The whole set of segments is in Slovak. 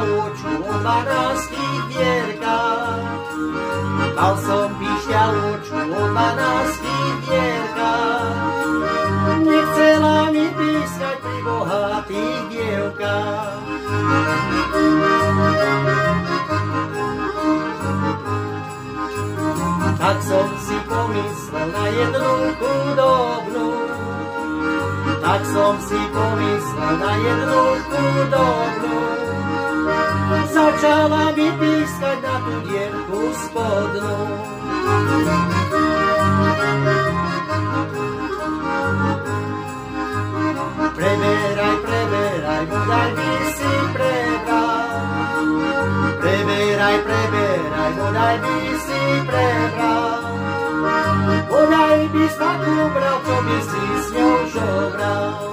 pišťaločku o 12 dierkách. Mal som pišťaločku o 12 dierkách. Nechcela mi pískať pri bohatých dievkách. Tak som si pomyslel na jednu chudobnú. Tak som si pomyslel na jednu chudobnú. Začala mi pískať na tú dierku spodnú. Preberaj, preberaj, bodaj by si prebral. Preberaj, preberaj, bodaj by si prebral. Bodaj by si takú bral, čo by si s ňou žobral.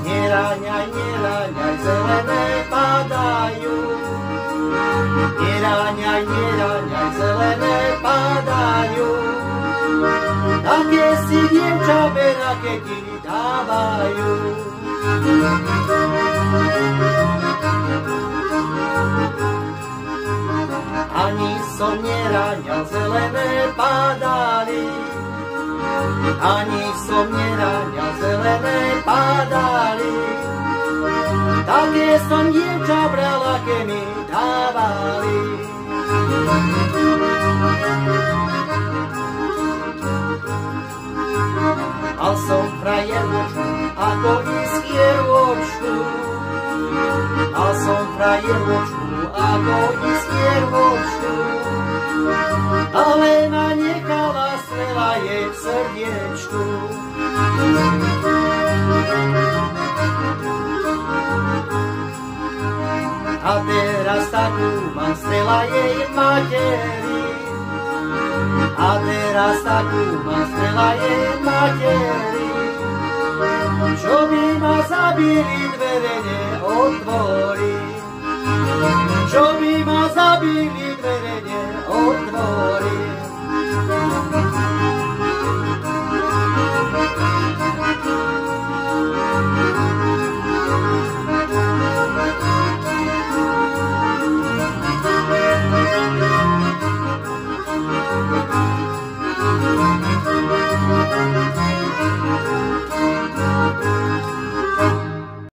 Neráňaj, neráňaj, zelené padajú. Neráňaj, neráňaj, zelené padajú. Také si dievča bera, keď ti dávajú. Ani som neráňal, zelené padali. Ani som neráňal, zelené padali. Také som dievča brala, keď mi dávali. Mal som frajervočku, ako iskiervočku. Mal som frajervočku, ako iskiervočku. Ale ma nechala, strela jej v srdiečku. A teraz takú mám, strela jej materi. A teraz takú mám, strela jej materi. Čo by ma zabili, dvere neotvorí. Čo by ma zabili,